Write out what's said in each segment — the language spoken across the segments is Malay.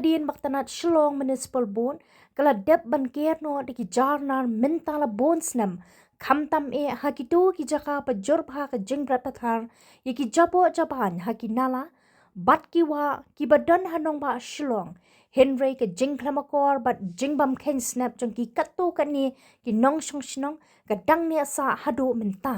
hadin baktanat Shillong Municipal Bone kala dep ban kerno di ki jarnar mentala bonsnam kamtam hakitu ki jaka pajor bha ka jengrat pathar ki jabo japan hakinala bat ki wa ki badan hanong ba Shillong Henry ke jengklamakor bat jengbam ken snap jong ki katu kani ki nong shong shnong kadang ni asa hadu menta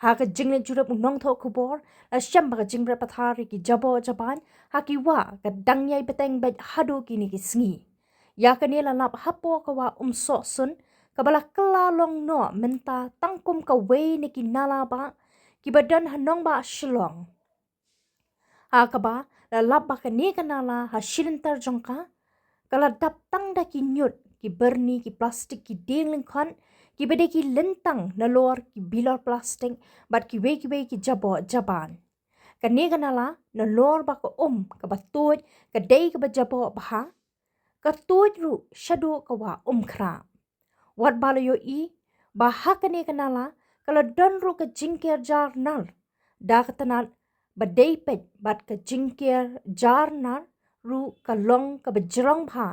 ha ka jingle jurap nong tho kubor la syam ba jingrat pathar ki jabo japan ha ki wa kadang yai beteng bet hadu ki ni ki sngi ya kani la lap hapo ka wa so sun ka bala kala long no menta tangkum ka we ni ki nala ba ki badan hanong ba Shillong ha ka ba la lap ba ka ni kanala ha shilintar jongka kala dap tang da ki nyut ki berni ki plastik ki ding lingkon ki bede ki lentang na lor ki bilor plastik bat ki we ki jabo jaban kani kanala na lor ba ko ka batoj ka dei ka ba jabo bah ka toj ru shadu ka wa khra wat balo yo I bah kani kanala kala don ru ka jingker jar nal da ka tanal ba dei pet bat ka jingker jar nal ru ka long ka bajrong bha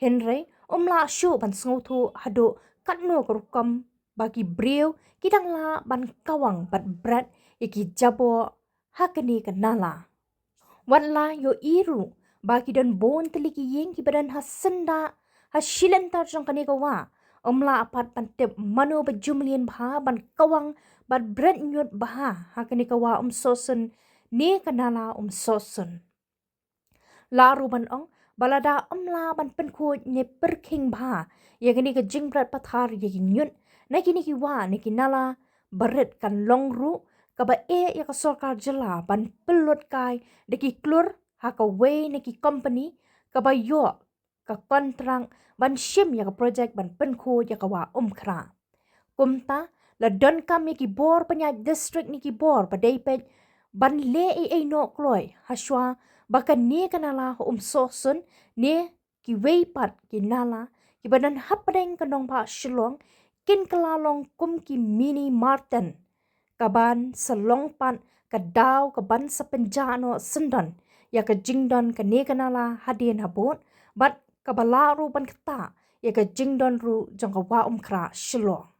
henry la shu ban sngotu hado katno kurukam bagi breu kidang la ban kawang bat brat iki jabo hakani kanala wala yo iru bagi dan bon teliki yeng ki badan hasenda hasilentar jong kani kawa la apat pantep mano bajumlien bha ban kawang bat brat nyut bha hakani kawa sosen ne kanala sosen la ruban ong balada la ban penku ne perking bha ya gini ke jingrat pathar ya nyut na kini ki wa ne kinala baret kan longru ka ba ya ka sorkar jela ban pelut kai de ki klur ha ka we ne ki company ka ba yo ka kontrang ban shim ya ka project ban penku ya ka wa khra kumta la don kam ki bor penya district ni ki bor ba dei pet ban le no kloi haswa bakan ne kanala sosun ne ki weipat ki nala ki badan hapdeng kanong pa Shillong kin kalalong kum ki mini Martin kaban salong pan kadaw kaban sa penjano sendan ya ka jingdon ka ne kanala hadien habot bat kabalaru ban kata ya ka jingdon ru jong ka wa khra Shillong